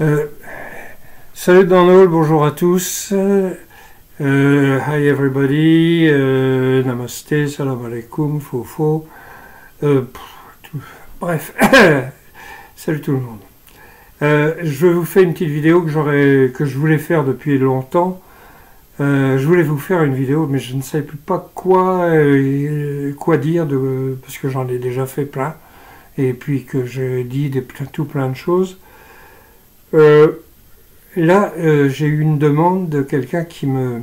Euh, Salut Donald, bonjour à tous. Hi everybody. Namaste, salam alaikum, fofo. Bref, salut tout le monde. Je vous fais une petite vidéo que je voulais faire depuis longtemps. Je voulais vous faire une vidéo, mais je ne savais plus pas quoi dire, parce que j'en ai déjà fait plein, et puis que je dis tout plein de choses. Là, j'ai eu une demande de quelqu'un qui me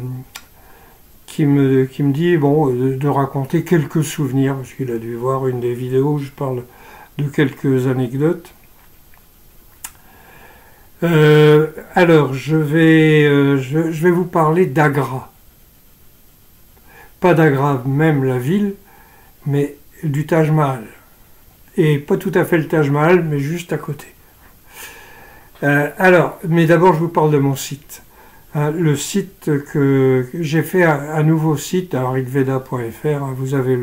dit bon, de raconter quelques souvenirs, parce qu'il a dû voir une des vidéos où je parle de quelques anecdotes. Alors, je vais vous parler d'Agra. Pas d'Agra, même la ville, mais du Taj Mahal. Et pas tout à fait le Taj Mahal, mais juste à côté. Mais d'abord, je vous parle de mon site. Le site que j'ai fait, un nouveau site, rigveda.fr. Vous avez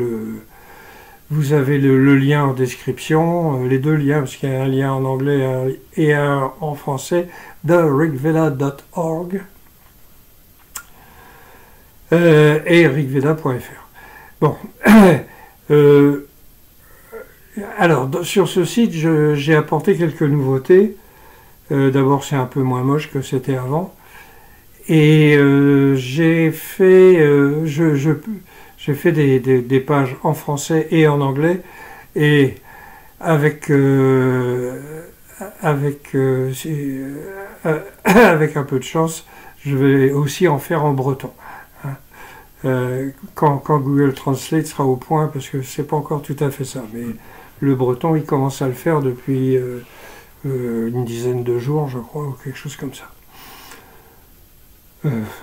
le lien en description, les deux liens, parce qu'il y a un lien en anglais et un en français, therigveda.org et rigveda.fr. Bon, alors sur ce site, j'ai apporté quelques nouveautés. D'abord, c'est un peu moins moche que c'était avant. Et j'ai fait des pages en français et en anglais. Et avec un peu de chance, je vais aussi en faire en breton. Quand Google Translate sera au point, parce que c'est pas encore tout à fait ça. Mais le breton, il commence à le faire depuis une dizaine de jours, je crois, ou quelque chose comme ça.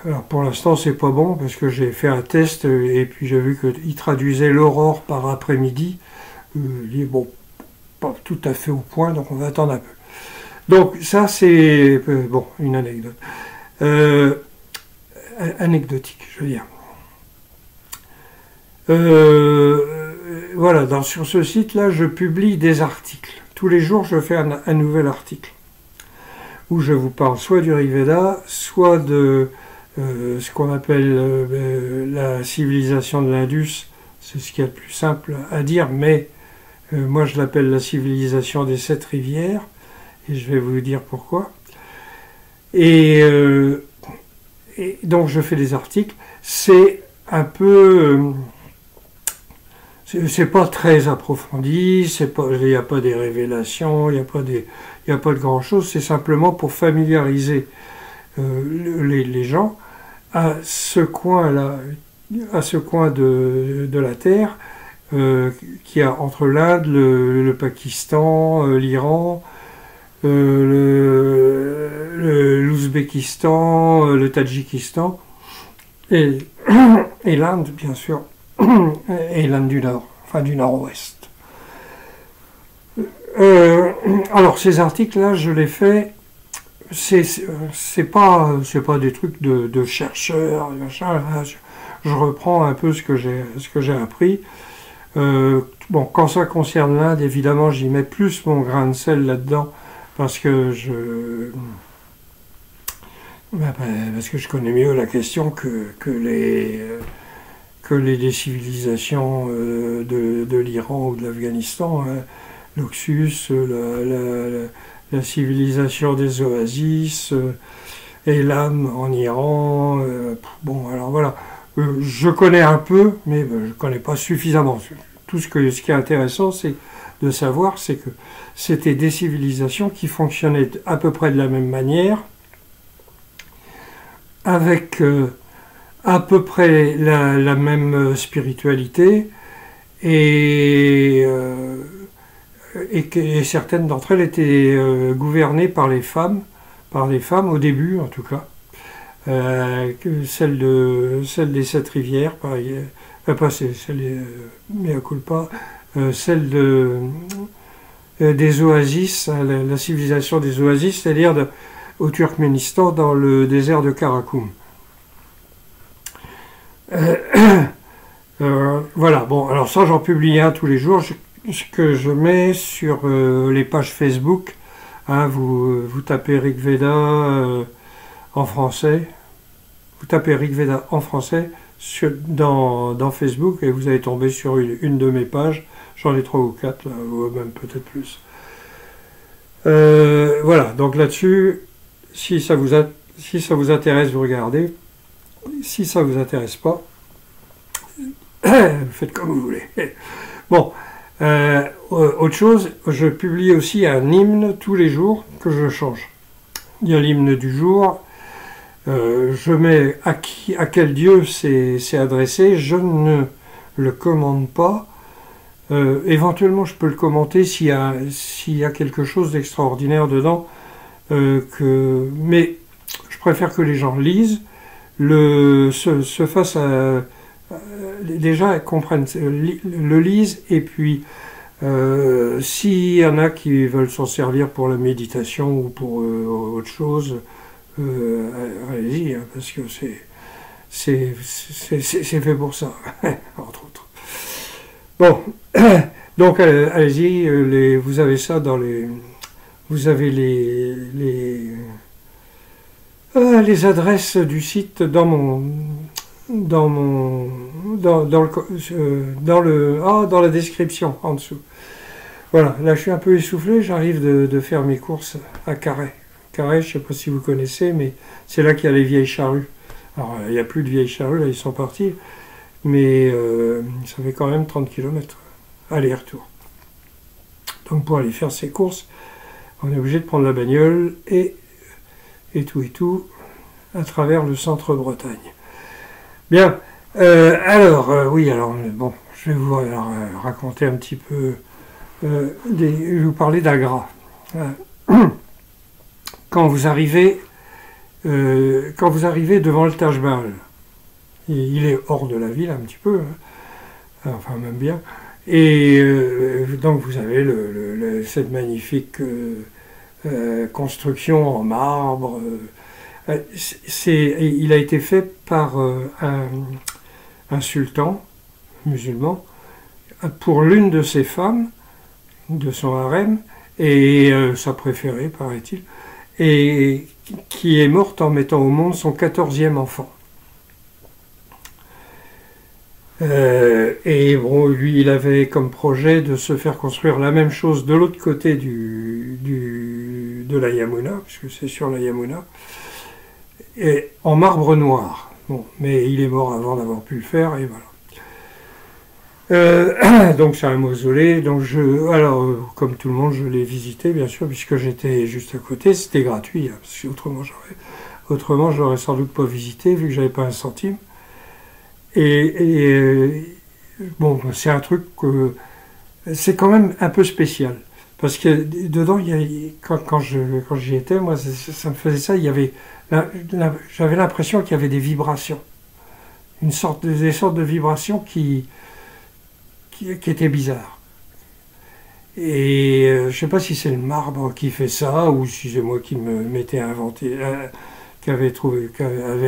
Alors pour l'instant, c'est pas bon, parce que j'ai fait un test, et puis j'ai vu qu'il traduisait l'aurore par après-midi. Il est bon, pas tout à fait au point, donc on va attendre un peu. Donc ça, c'est bon, une anecdote. Anecdotique, je veux dire. Voilà, sur ce site-là, je publie des articles. Tous les jours, je fais un nouvel article où je vous parle soit du Rigveda, soit de ce qu'on appelle la civilisation de l'Indus. C'est ce qu'il y a de plus simple à dire, mais moi je l'appelle la civilisation des 7 rivières, et je vais vous dire pourquoi. Et donc je fais des articles. C'est un peu... c'est pas très approfondi, il n'y a pas des révélations, il n'y a pas de grand chose, c'est simplement pour familiariser les gens à ce coin-là, à ce coin de la Terre qui a entre l'Inde, le Pakistan, l'Iran, l'Ouzbékistan, le Tadjikistan et l'Inde, bien sûr. Et l'Inde du Nord, enfin du Nord-Ouest. Alors ces articles-là, je les fais, c'est pas des trucs de chercheurs, machin, je reprends un peu ce que j'ai appris. Bon, quand ça concerne l'Inde, évidemment, j'y mets plus mon grain de sel là-dedans, parce que je connais mieux la question que les civilisations de l'Iran ou de l'Afghanistan, hein, l'Oxus, la civilisation des oasis, Elam en Iran. Bon, alors voilà, je connais un peu, mais je ne connais pas suffisamment. Tout ce qui est intéressant, c'est de savoir, c'est que c'était des civilisations qui fonctionnaient à peu près de la même manière, avec à peu près la même spiritualité, et certaines d'entre elles étaient gouvernées par les femmes au début en tout cas, celle des 7 rivières, pas celle mea culpa, celle des oasis, la civilisation des oasis, c'est-à-dire au Turkménistan, dans le désert de Karakoum. Voilà, bon, alors ça j'en publie un tous les jours, ce que je mets sur les pages Facebook Hein, vous tapez Rig Veda en français, vous tapez Rig Veda en français dans Facebook et vous allez tomber sur une de mes pages. J'en ai 3 ou 4, là, ou même peut-être plus. Voilà, donc là-dessus, si ça vous intéresse, vous regardez. Si ça vous intéresse pas, faites comme vous voulez. Bon, autre chose, je publie aussi un hymne tous les jours que je change. Il y a l'hymne du jour, je mets à quel dieu c'est adressé, je ne le commande pas. Éventuellement, je peux le commenter s'il y a quelque chose d'extraordinaire dedans, mais je préfère que les gens lisent, se fassent déjà comprennent, le lisent, et puis s'il y en a qui veulent s'en servir pour la méditation ou pour autre chose, allez-y, hein, parce que c'est fait pour ça, entre autres. Bon, donc allez-y, vous avez ça dans les... Vous avez les adresses du site dans la description en dessous. Voilà, là je suis un peu essoufflé, j'arrive de faire mes courses à Carhaix. Carhaix, je ne sais pas si vous connaissez, mais c'est là qu'il y a les vieilles charrues. Alors il n'y a plus de vieilles charrues, là ils sont partis, mais ça fait quand même 30 km aller-retour. Donc pour aller faire ses courses, on est obligé de prendre la bagnole et tout à travers le centre-Bretagne. Bien, oui, alors bon, je vais vous raconter un petit peu, je vais vous parler d'Agra. Quand vous arrivez devant le Taj Mahal, il est hors de la ville un petit peu, hein, enfin même bien, et donc vous avez cette magnifique construction en marbre. Il a été fait par un sultan musulman pour l'une de ses femmes, de son harem, et sa préférée, paraît-il, et qui est morte en mettant au monde son 14e enfant. Et bon, lui, il avait comme projet de se faire construire la même chose de l'autre côté de la Yamuna, puisque c'est sur la Yamuna, et en marbre noir. Bon, mais il est mort avant d'avoir pu le faire, et voilà. Donc c'est un mausolée, donc comme tout le monde, je l'ai visité, bien sûr, puisque j'étais juste à côté, c'était gratuit, hein, parce que autrement j'aurais sans doute pas visité, vu que j'avais pas un centime. Bon, c'est un truc que c'est quand même un peu spécial, parce que dedans, quand j'y étais, moi, ça me faisait ça, j'avais l'impression qu'il y avait des vibrations, des sortes de vibrations qui étaient bizarres. Et je ne sais pas si c'est le marbre qui fait ça, ou si c'est moi qui m'étais inventé, qui avait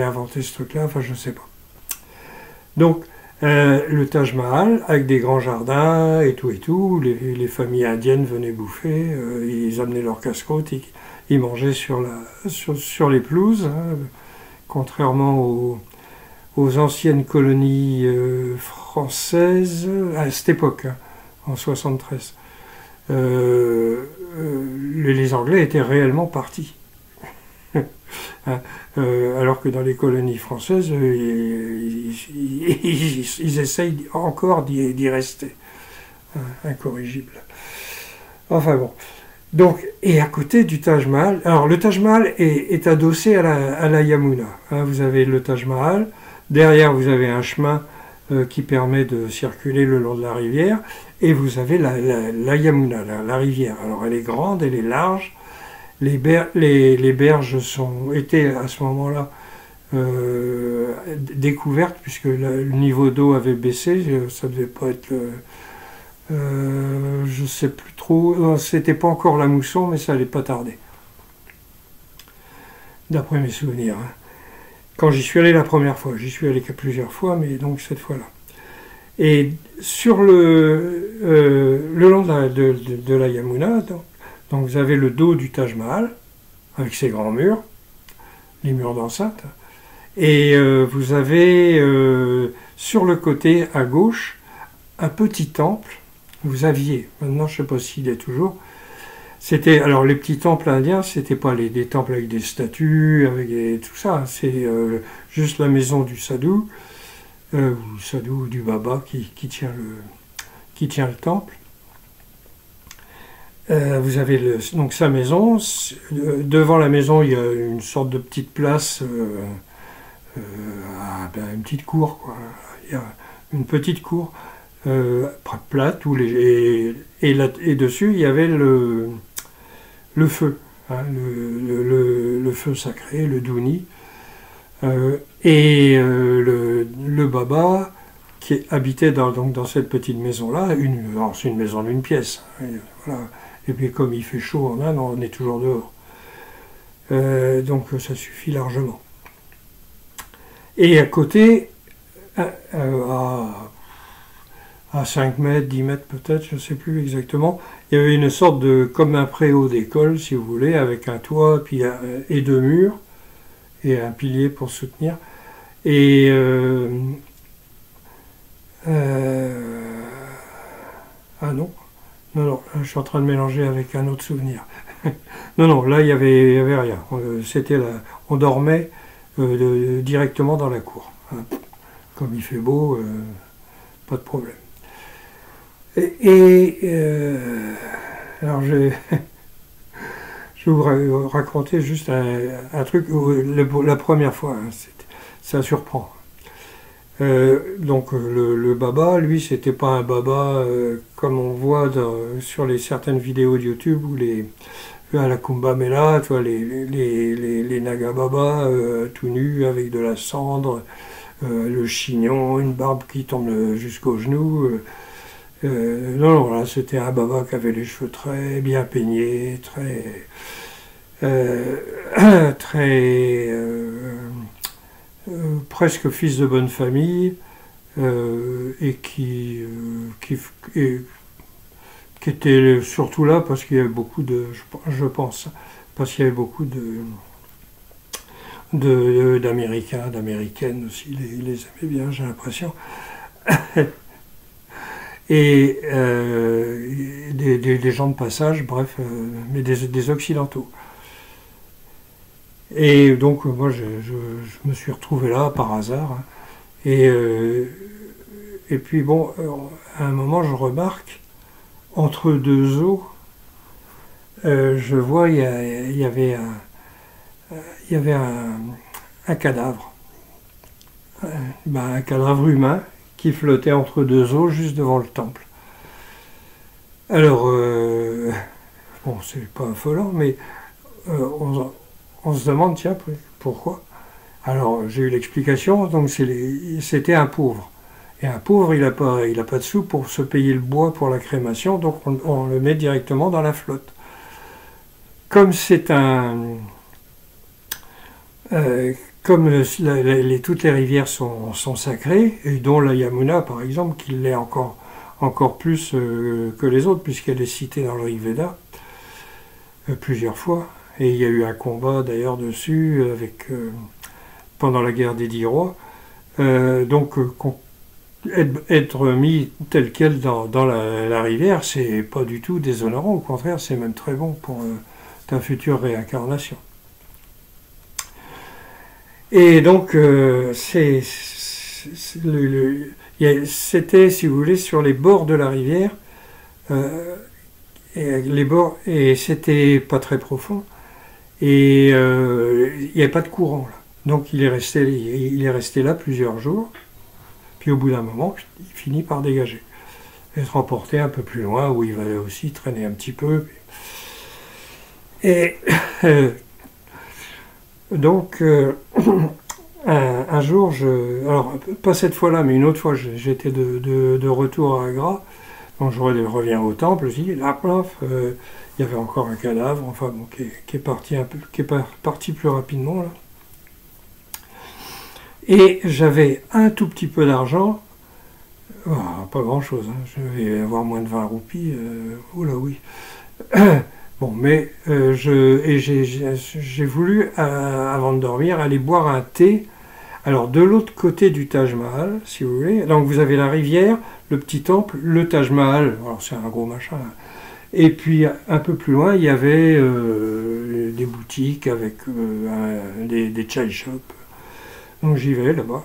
inventé ce truc-là, enfin je ne sais pas. Donc, le Taj Mahal, avec des grands jardins et tout, les familles indiennes venaient bouffer, ils amenaient leur casse-croûte, ils mangeaient sur les pelouses, hein, contrairement aux anciennes colonies françaises, à cette époque, hein, en 73. Les Anglais étaient réellement partis. Alors que dans les colonies françaises, ils essayent encore d'y rester, incorrigibles. Enfin bon. Donc, et à côté du Taj Mahal, alors le Taj Mahal est adossé à la Yamuna. Hein, vous avez le Taj Mahal, derrière vous avez un chemin qui permet de circuler le long de la rivière, et vous avez la Yamuna, la rivière. Alors elle est grande, elle est large. Les berges étaient à ce moment-là découvertes, puisque le niveau d'eau avait baissé. Ça devait pas être, je sais plus trop. C'était pas encore la mousson, mais ça allait pas tarder, d'après mes souvenirs. Hein. Quand j'y suis allé la première fois, j'y suis allé plusieurs fois, mais donc cette fois-là. Et sur le long de la Yamuna, donc, Donc vous avez le dos du Taj Mahal, avec ses grands murs, les murs d'enceinte, et vous avez sur le côté à gauche un petit temple. Vous aviez, maintenant je ne sais pas s'il est toujours, c'était, alors les petits temples indiens, c'était pas des temples avec des statues, avec tout ça, c'est juste la maison du sadhu, ou du baba qui tient le temple. Vous avez donc sa maison, devant la maison il y a une sorte de petite place, une petite cour, quoi. Il y a une petite cour plate, et dessus il y avait le feu, hein, le feu sacré, le douni, et le baba qui habitait dans cette petite maison-là, c'est une maison d'une pièce, hein, voilà. Et puis comme il fait chaud en Inde, on est toujours dehors. Donc ça suffit largement. Et à côté, à 5 mètres, 10 mètres peut-être, je ne sais plus exactement, il y avait une sorte comme un préau d'école, si vous voulez, avec un toit et 2 murs, et un pilier pour soutenir. Et ah non, je suis en train de mélanger avec un autre souvenir. non, là il y avait rien. On dormait directement dans la cour. Hein. Comme il fait beau, pas de problème. Alors je vais vous raconter juste un truc. La première fois, hein, ça surprend. Donc le baba, lui, c'était pas un baba comme on voit sur certaines vidéos de YouTube où à la Kumbh Mela, tu vois, les Naga Baba tout nus avec de la cendre, le chignon, une barbe qui tombe jusqu'aux genoux. Non, là c'était un baba qui avait les cheveux très bien peignés, presque fils de bonne famille, et qui était surtout là parce qu'il y avait beaucoup je pense, parce qu'il y avait beaucoup d'Américains, d'Américaines aussi, les aimaient bien, j'ai l'impression. Et des gens de passage, bref, mais des Occidentaux. Et donc moi je me suis retrouvé là par hasard, hein. Et puis bon, à un moment je remarque, entre 2 eaux, je vois il y avait un cadavre, un cadavre humain qui flottait entre 2 eaux juste devant le temple. Alors, bon, c'est pas affolant, mais on se demande, tiens, pourquoi? Alors, j'ai eu l'explication, donc c'était un pauvre. Et un pauvre, il n'a pas de sous pour se payer le bois pour la crémation, donc on le met directement dans la flotte. Comme c'est comme toutes les rivières sont sacrées, et dont la Yamuna, par exemple, qui l'est encore plus que les autres, puisqu'elle est citée dans le Rig Veda plusieurs fois. Et il y a eu un combat d'ailleurs dessus pendant la guerre des 10 rois. Donc être mis tel quel dans la rivière, c'est pas du tout déshonorant, au contraire, c'est même très bon pour ta future réincarnation. Et donc c'était, si vous voulez, sur les bords de la rivière, et c'était pas très profond, et il n'y avait pas de courant là. Donc il est resté là plusieurs jours, puis au bout d'un moment, il finit par dégager, être emporté un peu plus loin, où il va aussi traîner un petit peu. Et donc un jour, alors pas cette fois-là, mais une autre fois, j'étais de retour à Agra. Donc je reviens au temple, je dis là, il y avait encore un cadavre, enfin bon, qui est parti plus rapidement là. Et j'avais un tout petit peu d'argent, pas grand chose, hein, je vais avoir moins de 20 roupies, oula oui, Bon, mais j'ai voulu, avant de dormir, aller boire un thé. Alors, de l'autre côté du Taj Mahal, si vous voulez, donc vous avez la rivière, le petit temple, le Taj Mahal, alors c'est un gros machin. Et puis, un peu plus loin, il y avait des boutiques avec des chai shops. Donc, j'y vais là-bas.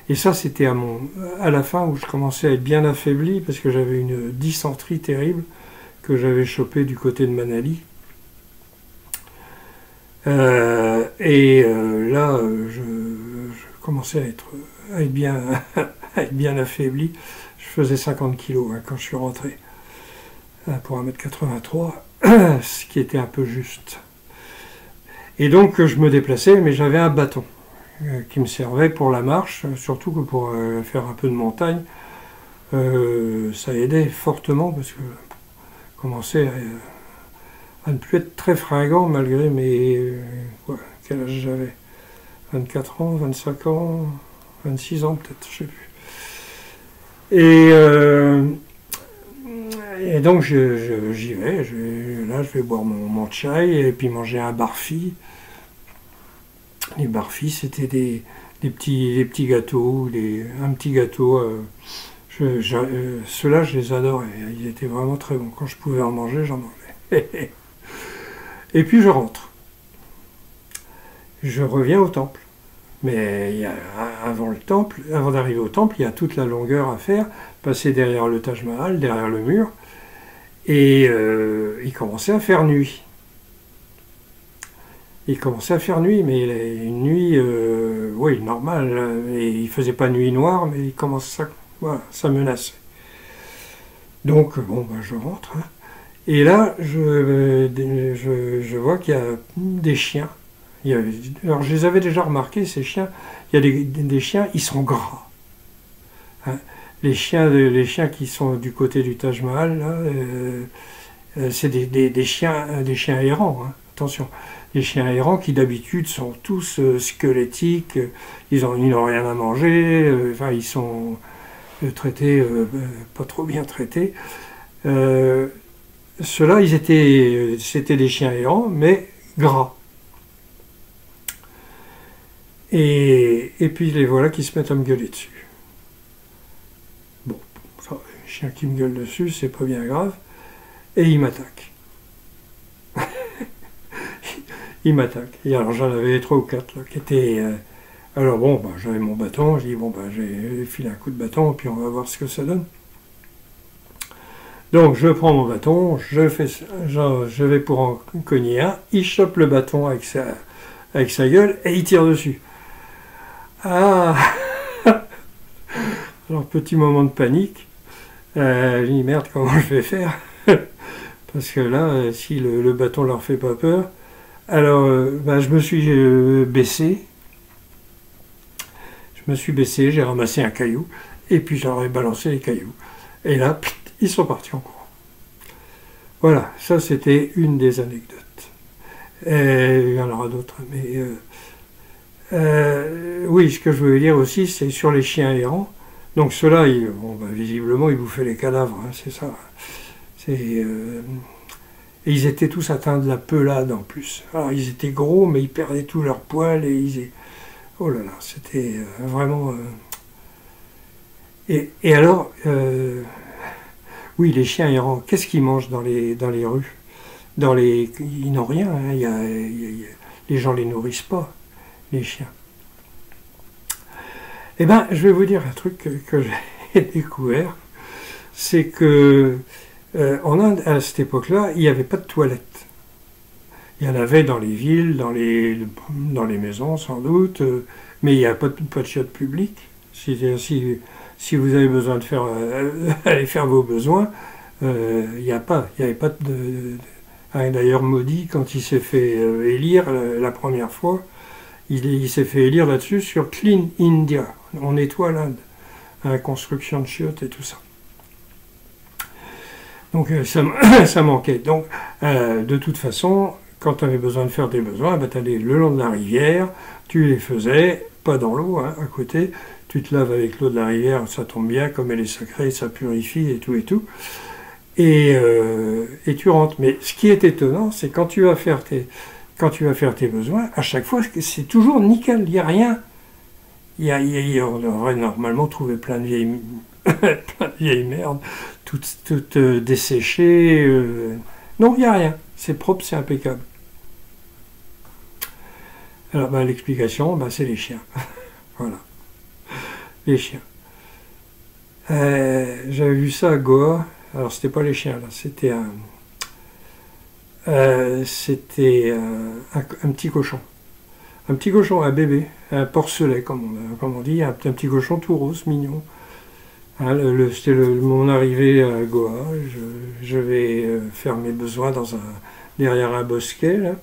Et ça, c'était à la fin où je commençais à être bien affaibli parce que j'avais une dysenterie terrible que j'avais chopée du côté de Manali. Là, je commençais à être bien, à être bien affaibli. Je faisais 50 kilos quand je suis rentré pour 1,83 m, ce qui était un peu juste. Et donc, je me déplaçais, mais j'avais un bâton qui me servait pour la marche, surtout que pour faire un peu de montagne. Ça aidait fortement parce que je commençais à ne plus être très fringant malgré mes... quel âge j'avais? 24 ans, 25 ans, 26 ans peut-être, je sais plus. Et donc j'y vais, là je vais boire mon chai et puis manger un barfi. Les barfis c'était des petits gâteaux, un petit gâteau. Ceux-là je les adorais, ils étaient vraiment très bons. Quand je pouvais en manger, j'en mangeais. Et puis je rentre. Je reviens au temple. Mais avant d'arriver au temple, il y a toute la longueur à faire, passer derrière le Taj Mahal, derrière le mur, et il commençait à faire nuit. Il commençait à faire nuit, mais une nuit, oui, normale, et il faisait pas nuit noire, mais il commençait voilà, ça menaçait. Donc, bon, ben, je rentre, hein. Et là, je vois qu'il y a des chiens. Alors, je les avais déjà remarqués, ces chiens. Il y a des chiens, ils sont gras. Hein. Les chiens qui sont du côté du Taj Mahal, là, c'est des chiens errants. Hein. Attention, les chiens errants qui d'habitude sont tous squelettiques, ils n'ont rien à manger, enfin, ils sont traités, pas trop bien traités. Ceux-là, c'était des chiens errants, mais gras. Et puis les voilà qui se mettent à me gueuler dessus. Bon, ça, les chiens qui me gueulent dessus, c'est pas bien grave. Et ils m'attaquent. Ils m'attaquent. Et alors j'en avais 3 ou 4 là, qui étaient... alors bon, bah, j'avais mon bâton, je dis bon, bah, j'ai filé un coup de bâton, puis on va voir ce que ça donne. Donc je prends mon bâton, je vais pour en cogner un, il chope le bâton avec sa gueule et il tire dessus. Ah. Alors petit moment de panique, je dis merde, comment je vais faire? Parce que là, si le bâton leur fait pas peur, alors bah, je me suis baissé, j'ai ramassé un caillou et puis j'en ai balancé les cailloux. Et là, ils sont partis en courant. Voilà, ça c'était une des anecdotes. Et il y en aura d'autres, mais oui, ce que je voulais dire aussi, c'est sur les chiens errants. Donc ceux-là, bah, visiblement, ils bouffaient les cadavres, hein, c'est ça. Et ils étaient tous atteints de la pelade en plus. Alors ils étaient gros, mais ils perdaient tous leurs poils et oh là là, c'était vraiment... Et alors, oui, les chiens errants, qu'est-ce qu'ils mangent dans les rues? Ils n'ont rien, hein, les gens les nourrissent pas, les chiens. Eh bien, je vais vous dire un truc que j'ai découvert, c'est que en Inde, à cette époque-là, il n'y avait pas de toilettes. Il y en avait dans les villes, dans les maisons sans doute, mais il n'y a pas de chiottes publiques. Si vous avez besoin de aller faire vos besoins, il n'y avait pas de... D'ailleurs, Modi, quand il s'est fait élire la première fois, il s'est fait élire là-dessus sur Clean India. On nettoie l'Inde, la construction de chiottes et tout ça. Donc ça manquait. Donc de toute façon, quand tu avais besoin de faire des besoins, tu allais le long de la rivière, tu les faisais, pas dans l'eau, hein, à côté, tu te laves avec l'eau de la rivière, ça tombe bien, comme elle est sacrée, ça purifie et tout et tout. et tu rentres. Mais ce qui est étonnant, c'est quand tu vas faire tes besoins, à chaque fois, c'est toujours nickel, il n'y a rien. On devrait normalement trouver plein de vieilles, plein de vieilles merdes, toutes desséchées. Non, il n'y a rien. C'est propre, c'est impeccable. Alors, l'explication, c'est les chiens. Voilà. Les chiens. J'avais vu ça à Goa. Alors, c'était pas les chiens, là. C'était un petit cochon. Un petit cochon, un bébé. Un porcelet, comme on dit. Un petit cochon tout rose, mignon. Hein, c'était mon arrivée à Goa. Je vais faire mes besoins derrière un bosquet, là.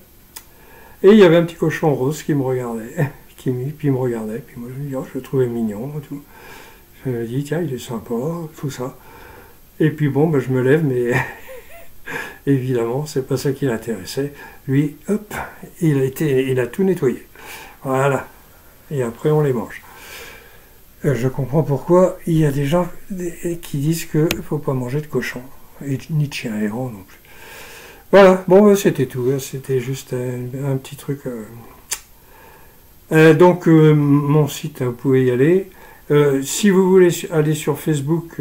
Et il y avait un petit cochon rose qui me regardait. Puis il me regardait. Puis moi, je me dis, oh, je le trouvais mignon. Tout. Je me dis, tiens, il est sympa, tout ça. Et puis bon, je me lève, mais évidemment, c'est pas ça qui l'intéressait. Lui, hop, il a tout nettoyé. Voilà. Et après, on les mange. Je comprends pourquoi il y a des gens qui disent qu'il ne faut pas manger de cochon, et ni de chien errant non plus. Voilà, bon, c'était tout. C'était juste un petit truc. Donc, mon site, vous pouvez y aller. Si vous voulez aller sur Facebook,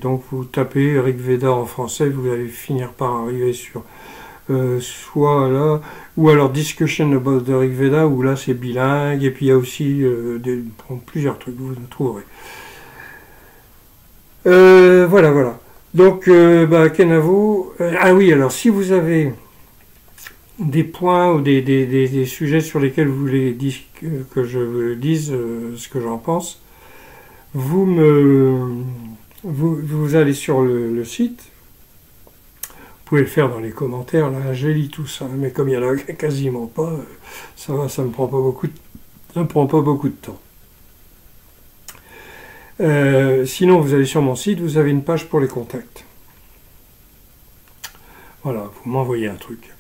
donc vous tapez Eric Veda en français, vous allez finir par arriver sur soit là, ou alors Discussion about Eric Veda, où là c'est bilingue, et puis il y a aussi plusieurs trucs, vous trouverez. Voilà. Donc, Kenavo, ah oui, alors si vous avez des points ou des sujets sur lesquels vous voulez que je vous dise ce que j'en pense, vous allez sur le site. Vous pouvez le faire dans les commentaires, là, je lis tout ça, mais comme il n'y en a quasiment pas, ça va, ça me prend pas beaucoup de temps. Sinon, vous allez sur mon site, vous avez une page pour les contacts. Voilà, vous m'envoyez un truc.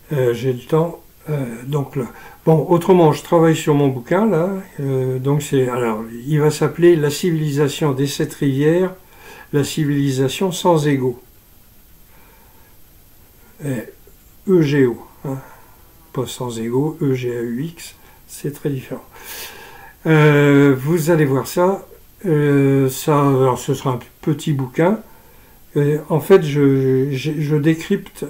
J'ai du temps. Donc là. Bon, autrement, je travaille sur mon bouquin, là. Il va s'appeler La civilisation des 7 rivières, la civilisation sans ego. EGO, hein, pas sans ego, EGAUX, c'est très différent. Vous allez voir ça. Alors ce sera un petit bouquin. En fait, je décrypte.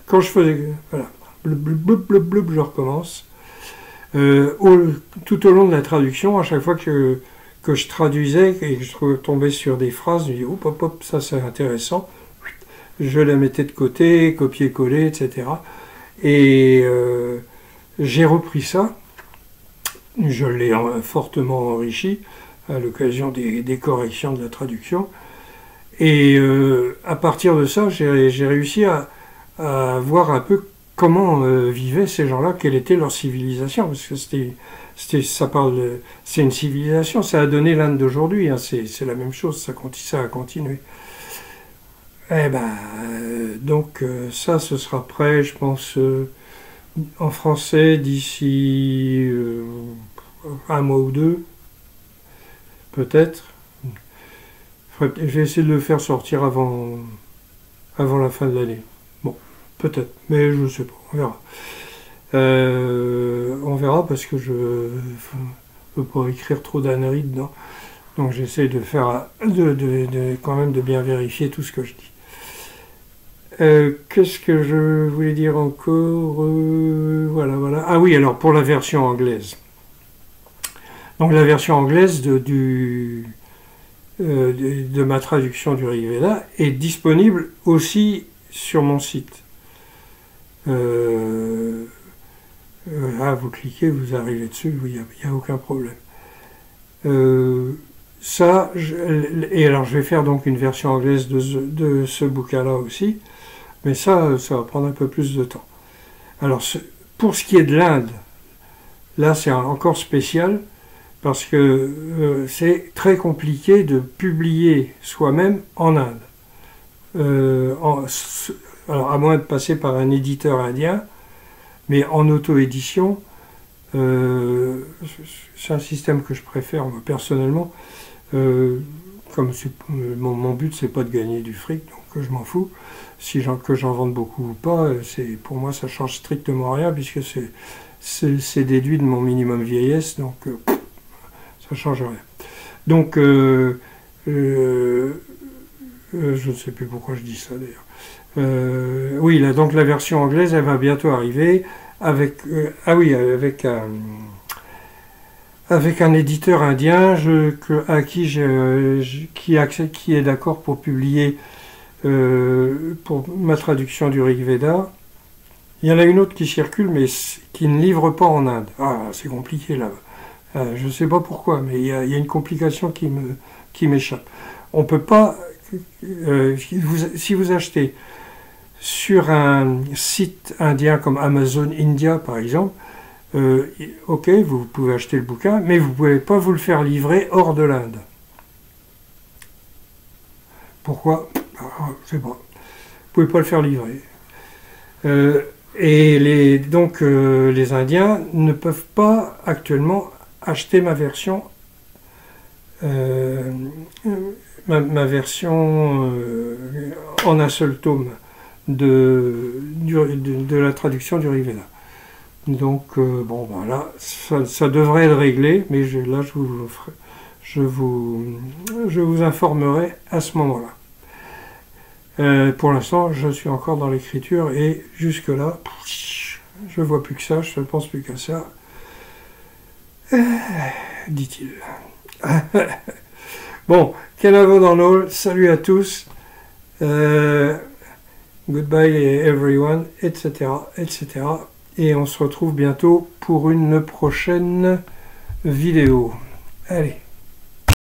Quand je faisais. Voilà. Je recommence. Tout au long de la traduction, à chaque fois que je traduisais et que je tombais sur des phrases, je me dis hop, ça c'est intéressant. Je la mettais de côté, copier-coller, etc. Et j'ai repris ça. Je l'ai fortement enrichi à l'occasion des corrections de la traduction. Et à partir de ça, j'ai réussi à voir un peu comment vivaient ces gens-là, quelle était leur civilisation, parce que c'est une civilisation, ça a donné l'Inde d'aujourd'hui, hein, c'est la même chose, ça a continué. Donc ça, ce sera prêt, je pense, en français d'ici un mois ou deux, peut-être. Je vais essayer de le faire sortir avant la fin de l'année. Bon, peut-être, mais je ne sais pas, on verra. On verra parce que je ne veux pas écrire trop d'âneries dedans. Donc j'essaie de faire, quand même de bien vérifier tout ce que je dis. Qu'est-ce que je voulais dire encore voilà. Ah oui, alors pour la version anglaise. Donc la version anglaise de ma traduction du Rigveda est disponible aussi sur mon site. Là, vous cliquez, vous arrivez dessus, il n'y a aucun problème. Et alors je vais faire donc une version anglaise de ce bouquin-là aussi, mais ça va prendre un peu plus de temps. Alors pour ce qui est de l'Inde, là c'est encore spécial, parce que c'est très compliqué de publier soi-même en Inde. Alors à moins de passer par un éditeur indien, mais en auto-édition, c'est un système que je préfère moi, personnellement. comme mon but c'est pas de gagner du fric, donc je m'en fous. Que j'en vende beaucoup ou pas, pour moi ça change strictement rien puisque c'est déduit de mon minimum vieillesse, donc ça change rien. Donc je ne sais plus pourquoi je dis ça d'ailleurs. Oui, là, donc la version anglaise elle va bientôt arriver avec avec un éditeur indien qui est d'accord pour publier pour ma traduction du Rig Veda. Il y en a une autre qui circule, mais qui ne livre pas en Inde. Ah, c'est compliqué là. Je ne sais pas pourquoi, mais il y a une complication qui m'échappe. On peut pas, si vous achetez sur un site indien comme Amazon India par exemple, ok, vous pouvez acheter le bouquin, mais vous ne pouvez pas vous le faire livrer hors de l'Inde. Pourquoi? Je sais pas. Vous ne pouvez pas le faire livrer. Et donc les Indiens ne peuvent pas actuellement acheter ma version en un seul tome de la traduction du Rig Veda. Donc bon ben là ça devrait être réglé, mais là je vous informerai à ce moment-là. Pour l'instant, je suis encore dans l'écriture et jusque-là, je vois plus que ça, je ne pense plus qu'à ça, dit-il. Bon, Kenavo dans l'all, salut à tous, goodbye everyone, etc., etc. Et on se retrouve bientôt pour une prochaine vidéo. Allez.